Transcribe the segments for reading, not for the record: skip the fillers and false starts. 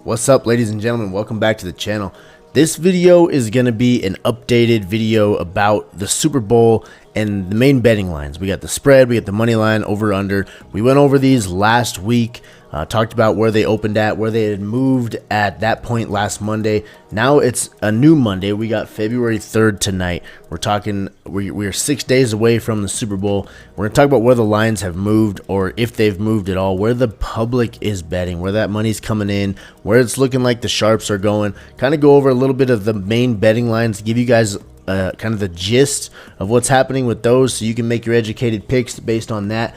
What's up, ladies and gentlemen? Welcome back to the channel. This video is going to be an updated video about the Super Bowl and the main betting lines. We got the spread, we got the money line, over under. We went over these last week, talked about where they opened at, where they had moved at that point last Monday. Now it's a new Monday. We got February 3rd tonight. We're 6 days away from the Super Bowl. We're going to talk about where the lines have moved, or if they've moved at all, where the public is betting, where that money's coming in, where it's looking like the sharps are going. Kind of go over a little bit of the main betting lines, give you guys kind of the gist of what's happening with those, so you can make your educated picks based on that.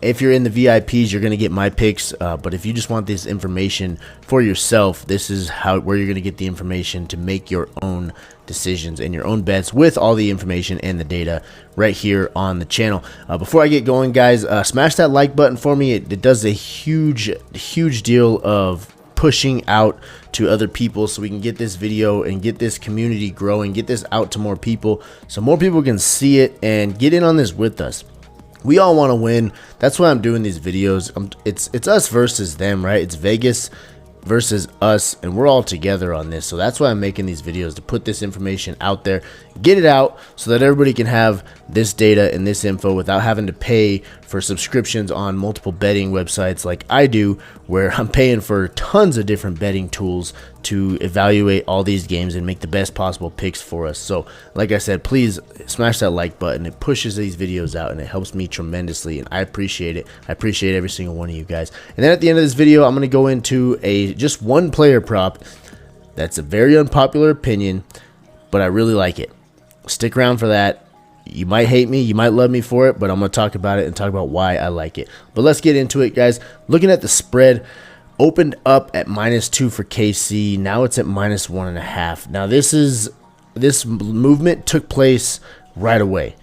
If you're in the VIPs, you're going to get my picks, but if you just want this information for yourself, this is where you're going to get the information to make your own decisions and your own bets with all the information and the data right here on the channel. Before I get going, guys, smash that like button for me. It does a huge deal of pushing out to other people, so we can get this video and get this community growing, get this out to more people, so more people can see it and get in on this with us. We all want to win. That's why I'm doing these videos. It's us versus them, right? It's Vegas versus us, and we're all together on this. So that's why I'm making these videos, to put this information out there, get it out so that everybody can have this data and this info without having to pay for subscriptions on multiple betting websites like I do, where I'm paying for tons of different betting tools to evaluate all these games and make the best possible picks for us. So like I said, please smash that like button. It pushes these videos out and it helps me tremendously, and I appreciate it. I appreciate every single one of you guys. And then at the end of this video, I'm going to go into just one player prop that's a very unpopular opinion, but I really like it. Stick around for that. You might hate me, you might love me for it, but I'm going to talk about it and talk about why I like it. But let's get into it, guys. Looking at the spread, opened up at -2 for KC. Now it's at -1.5. Now this movement took place right away.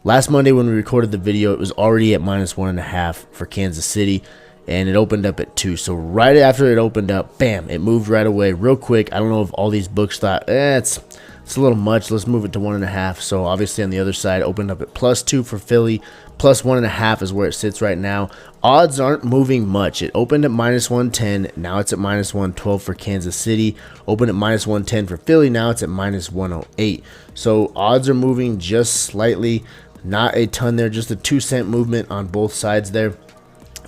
Last Monday when we recorded the video, it was already at -1.5 for Kansas City, and it opened up at 2. So right after it opened up, bam, it moved right away, real quick. I don't know if all these books thought, it's a little much, let's move it to 1.5. So obviously on the other side, opened up at +2 for Philly, +1.5 is where it sits right now. Odds aren't moving much. It opened at -110, now it's at -112 for Kansas City. Opened at -110 for Philly, now it's at -108. So odds are moving just slightly, not a ton there, just a 2-cent movement on both sides there.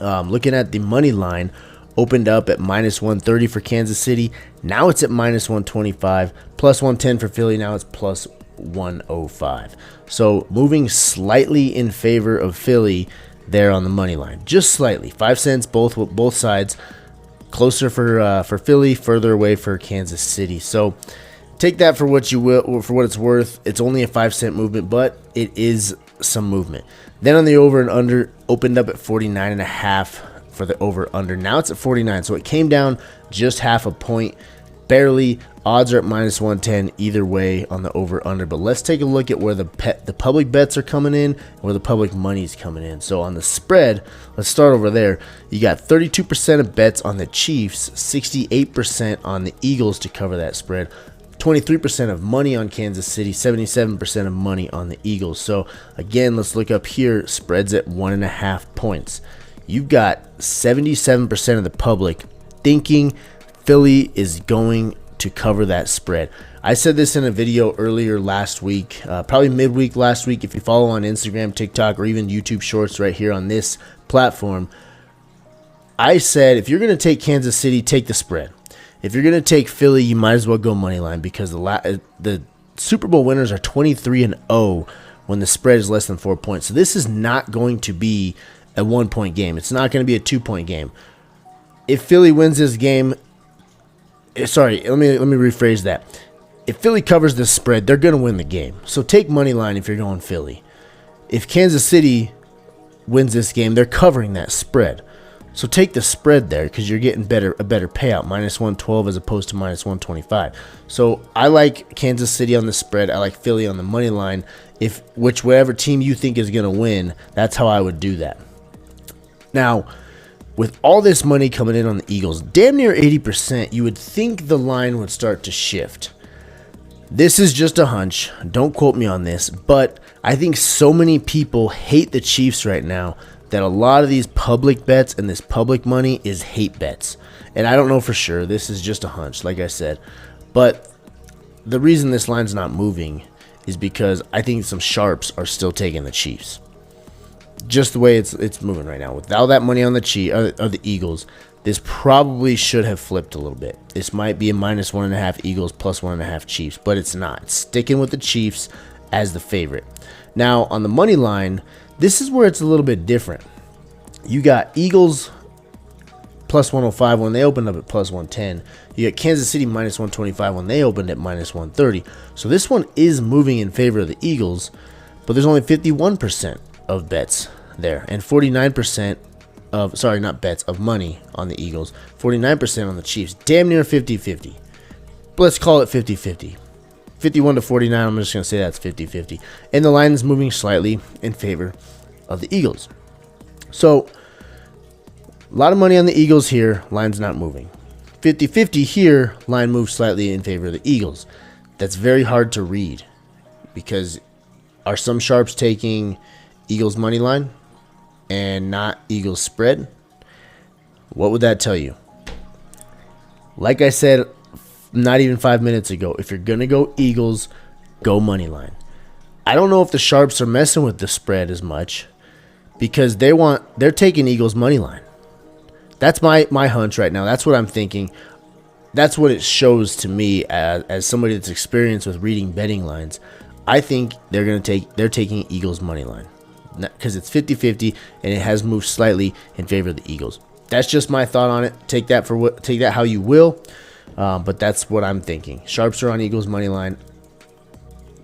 Looking at the money line, opened up at -130 for Kansas City. Now it's at -125, +110 for Philly. Now it's +105. So moving slightly in favor of Philly there on the money line, just slightly, 5 cents both sides. Closer for Philly, further away for Kansas City. So take that for what you will, for what it's worth. It's only a 5-cent movement, but it is some movement. Then on the over and under, opened up at 49.5 for the over under. Now it's at 49, so it came down just half a point, barely. Odds are at -110 either way on the over under. But let's take a look at where the public bets are coming in and where the public money is coming in. So on the spread, let's start over there. You got 32% of bets on the Chiefs, 68% on the Eagles to cover that spread, 23% of money on Kansas City, 77% of money on the Eagles. So again, let's look up here. Spreads at 1.5 points. You've got 77% of the public thinking Philly is going to cover that spread. I said this in a video earlier last week, probably midweek last week. If you follow on Instagram, TikTok, or even YouTube Shorts right here on this platform, I said if you're going to take Kansas City, take the spread. If you're going to take Philly, you might as well go money line, because the Super Bowl winners are 23-0 when the spread is less than 4 points. So this is not going to be a 1-point game. It's not going to be a 2-point game. If Philly wins this game, sorry, let me rephrase that. If Philly covers this spread, they're going to win the game. So take money line if you're going Philly. If Kansas City wins this game, they're covering that spread. So take the spread there, because you're getting a better payout, -112 as opposed to -125. So I like Kansas City on the spread. I like Philly on the money line. Whichever team you think is going to win, that's how I would do that. Now, with all this money coming in on the Eagles, damn near 80%, you would think the line would start to shift. This is just a hunch. Don't quote me on this, but I think so many people hate the Chiefs right now that a lot of these public bets and this public money is hate bets. And I don't know for sure. This is just a hunch, like I said. But the reason this line's not moving is because I think some sharps are still taking the Chiefs. Just the way it's moving right now. Without that money on the Eagles, this probably should have flipped a little bit. This might be a -1.5 Eagles, +1.5 Chiefs, but it's not. It's sticking with the Chiefs as the favorite. Now, on the money line, this is where it's a little bit different. You got Eagles +105 when they opened up at +110. You got Kansas City -125 when they opened at -130. So this one is moving in favor of the Eagles, but there's only 51% of bets there and 49% of, sorry, not bets, of money on the Eagles, 49% on the Chiefs. Damn near 50-50. Let's call it 50-50. 51 to 49, I'm just going to say that's 50-50. And the line is moving slightly in favor of the Eagles. So, a lot of money on the Eagles here, line's not moving. 50-50 here, line moves slightly in favor of the Eagles. That's very hard to read because are some sharps taking Eagles money line and not Eagles spread? What would that tell you? Like I said not even 5 minutes ago, if you're going to go Eagles, go money line. I don't know if the sharps are messing with the spread as much because they're taking Eagles money line. That's my hunch right now. That's what I'm thinking. That's what it shows to me as somebody that's experienced with reading betting lines. I think they're taking Eagles money line because it's 50-50 and it has moved slightly in favor of the Eagles. That's just my thought on it. Take that how you will, but that's what I'm thinking. Sharps are on Eagles money line.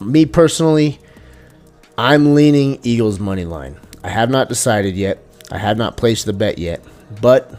Me personally, I'm leaning Eagles money line. I have not decided yet. I have not placed the bet yet, but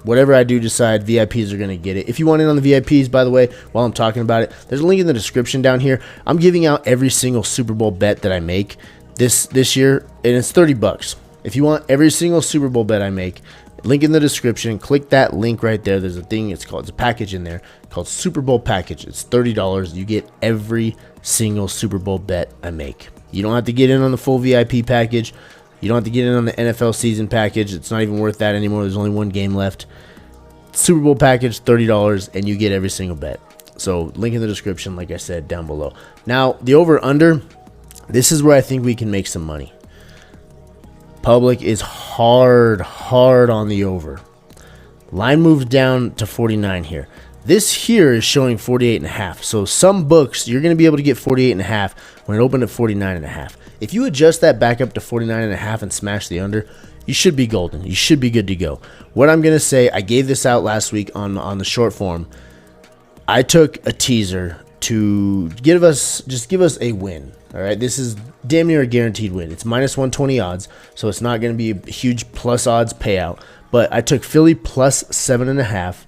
whatever I do decide, VIPs are going to get it. If you want in on the VIPs, by the way, while I'm talking about it, there's a link in the description down here. I'm giving out every single Super Bowl bet that I make this year, and it's $30. If you want every single Super Bowl bet I make, link in the description. Click that link right there. There's a thing. It's a package in there called Super Bowl Package. It's $30. You get every single Super Bowl bet I make. You don't have to get in on the full VIP package. You don't have to get in on the NFL season package. It's not even worth that anymore. There's only one game left. Super Bowl package, $30, and you get every single bet. So link in the description, like I said, down below. Now, the over-under, this is where I think we can make some money. Public is hard on the over. Line moves down to 49 here. This here is showing 48.5. So some books, you're going to be able to get 48.5 when it opened at 49.5. If you adjust that back up to 49.5 and smash the under, you should be golden. You should be good to go. What I'm going to say, I gave this out last week on the short form. I took a teaser to give us a win. All right, this is damn near a guaranteed win. It's -120 odds, so it's not going to be a huge plus odds payout. But I took Philly plus 7.5,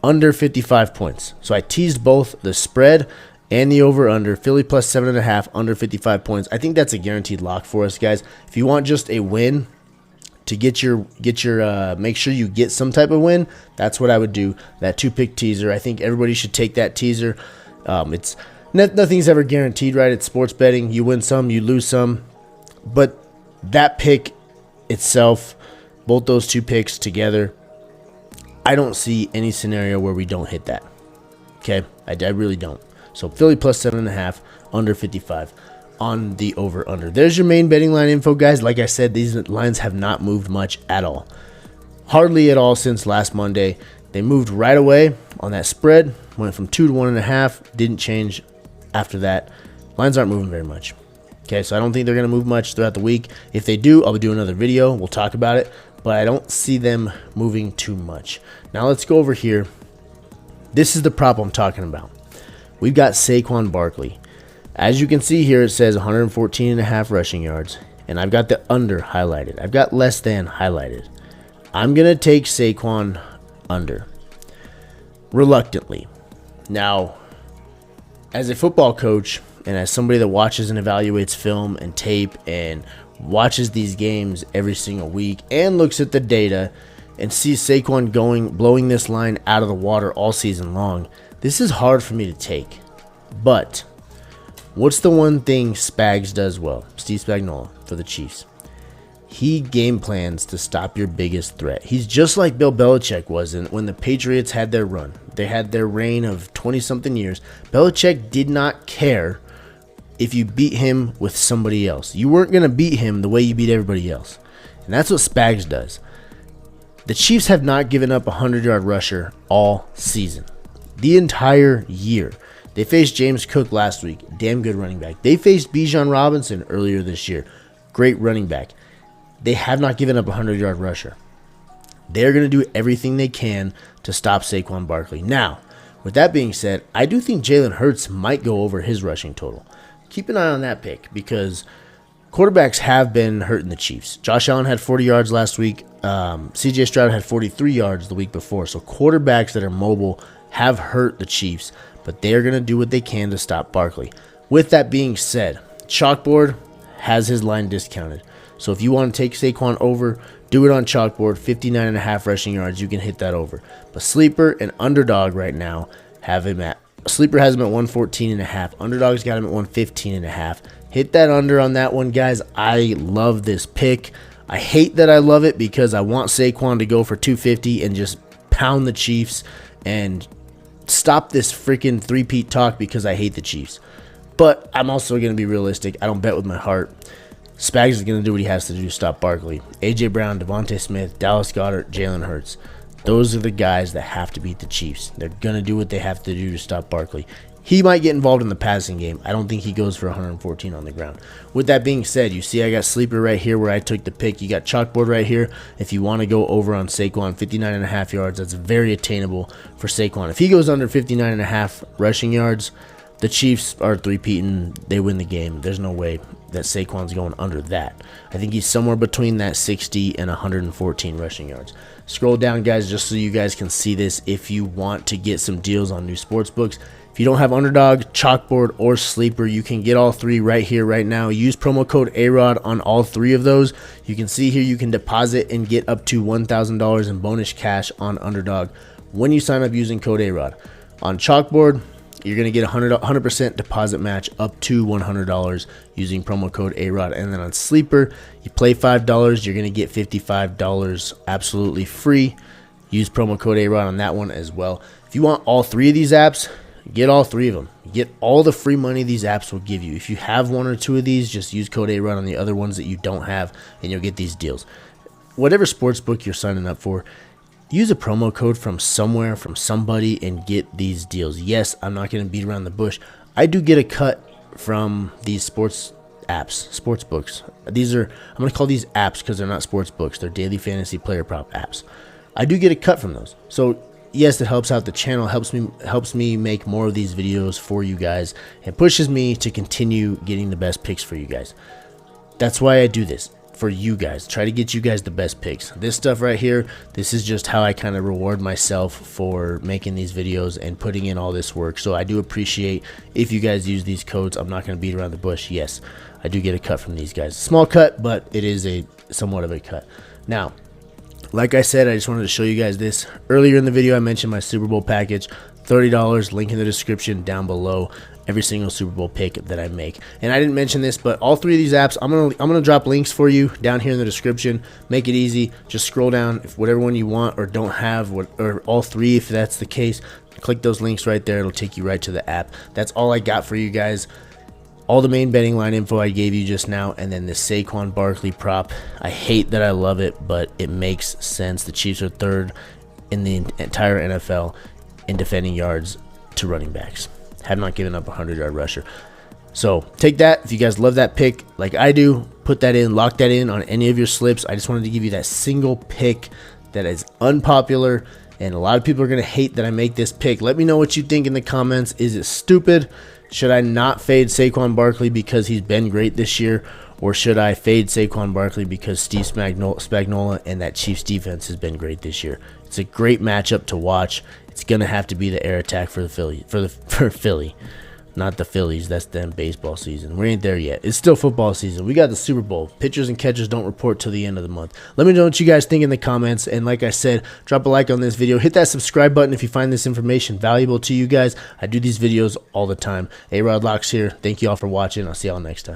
under 55 points. So I teased both the spread and the over/under. Philly plus 7.5, under 55 points. I think that's a guaranteed lock for us, guys. If you want just a win to get your make sure you get some type of win, that's what I would do. That 2-pick teaser. I think everybody should take that teaser. It's nothing's ever guaranteed, right? It's sports betting. You win some, you lose some. But that pick itself, both those 2 picks together, I don't see any scenario where we don't hit that. Okay, I really don't. So Philly plus 7.5, under 55 on the over/under. There's your main betting line info, guys. Like I said, these lines have not moved much at all. Hardly at all since last Monday. They moved right away on that spread. Went from 2 to 1.5. Didn't change after that. Lines aren't moving very much. Okay, so I don't think they're going to move much throughout the week. If they do, I'll do another video. We'll talk about it. But I don't see them moving too much. Now let's go over here. This is the prop I'm talking about. We've got Saquon Barkley. As you can see here, it says 114.5 rushing yards. And I've got the under highlighted. I've got less than highlighted. I'm going to take Saquon under. Reluctantly. Now, as a football coach and as somebody that watches and evaluates film and tape and watches these games every single week and looks at the data and sees Saquon blowing this line out of the water all season long, this is hard for me to take. But what's the one thing Spags does well? Steve Spagnuolo for the Chiefs. he game plans to stop your biggest threat. He's just like Bill Belichick was when the Patriots had their run. They had their reign of 20-something years. Belichick did not care if you beat him with somebody else. You weren't going to beat him the way you beat everybody else. And that's what Spags does. The Chiefs have not given up a 100-yard rusher all season. The entire year. They faced James Cook last week. Damn good running back. They faced Bijan Robinson earlier this year. Great running back. They have not given up a 100-yard rusher. They're going to do everything they can to stop Saquon Barkley. Now, with that being said, I do think Jalen Hurts might go over his rushing total. Keep an eye on that pick because quarterbacks have been hurting the Chiefs. Josh Allen had 40 yards last week. CJ Stroud had 43 yards the week before. So quarterbacks that are mobile have hurt the Chiefs, but they're going to do what they can to stop Barkley. With that being said, Chalkboard has his line discounted. So if you want to take Saquon over, do it on Chalkboard, 59.5 rushing yards, you can hit that over. But Sleeper and Underdog right now have him at, Sleeper has him at 114.5. Underdog's got him at 115.5. Hit that under on that one, guys. I love this pick. I hate that I love it because I want Saquon to go for 250 and just pound the Chiefs and stop this freaking three-peat talk because I hate the Chiefs. But I'm also going to be realistic. I don't bet with my heart. Spags is going to do what he has to do to stop Barkley. A.J. Brown, Devontae Smith, Dallas Goedert, Jalen Hurts. Those are the guys that have to beat the Chiefs. They're going to do what they have to do to stop Barkley. He might get involved in the passing game. I don't think he goes for 114 on the ground. With that being said, you see I got Sleeper right here where I took the pick. You got Chalkboard right here. If you want to go over on Saquon, 59.5 yards, that's very attainable for Saquon. If he goes under 59.5 rushing yards, the Chiefs are three-peating. They win the game. There's no way that Saquon's going under that. I think he's somewhere between that 60 and 114 rushing yards. Scroll down, guys, just so you guys can see this if you want to get some deals on new sports books. If you don't have Underdog, Chalkboard, or Sleeper, you can get all three right here, right now. Use promo code AROD on all three of those. You can see here you can deposit and get up to $1,000 in bonus cash on Underdog when you sign up using code AROD. On Chalkboard, you're going to get 100% deposit match up to $100 using promo code AROD. And then on Sleeper, you play $5, you're going to get $55 absolutely free. Use promo code AROD on that one as well. If you want all three of these apps, get all three of them. Get all the free money these apps will give you. If you have one or two of these, just use code AROD on the other ones that you don't have, and you'll get these deals. Whatever sportsbook you're signing up for, use a promo code from somewhere, from somebody, and get these deals. Yes, I'm not going to beat around the bush. I do get a cut from these sports apps, sports books. I'm going to call these apps because they're not sports books. They're daily fantasy player prop apps. I do get a cut from those. So yes, it helps out the channel, helps me make more of these videos for you guys, and pushes me to continue getting the best picks for you guys. That's why I do this. For you guys, try to get you guys the best picks. This stuff right here, this is just how I kind of reward myself for making these videos and putting in all this work. So I do appreciate if you guys use these codes. I'm not going to beat around the bush. Yes, I do get a cut from these guys. Small cut, but it is a somewhat of a cut. Now, like I said, I just wanted to show you guys this. Earlier in the video, I mentioned my Super Bowl package, $30, link in the description down below. Every single Super Bowl pick that I make. And I didn't mention this, but all three of these apps, I'm gonna drop links for you down here in the description. Make it easy. Just scroll down, if whatever one you want or don't have, or all three if that's the case, click those links right there. It'll take you right to the app. That's all I got for you guys. All the main betting line info I gave you just now, and then the Saquon Barkley prop. I hate that I love it, but it makes sense. The Chiefs are third in the entire NFL in defending yards to running backs. Have not given up a 100-yard rusher. So take that. If you guys love that pick like I do, put that in, lock that in on any of your slips. I just wanted to give you that single pick that is unpopular, and a lot of people are going to hate that I make this pick. Let me know what you think in the comments. Is it stupid? Should I not fade Saquon Barkley because he's been great this year? Or should I fade Saquon Barkley because Steve Spagnuolo and that Chiefs defense has been great this year? It's a great matchup to watch. It's gonna have to be the air attack for Philly, not the Phillies. That's them baseball season. We ain't there yet. It's still football season. We got the Super Bowl. Pitchers and catchers don't report till the end of the month. Let me know what you guys think in the comments. And like I said, drop a like on this video. Hit that subscribe button if you find this information valuable to you guys. I do these videos all the time. AROD Locks here. Thank you all for watching. I'll see y'all next time.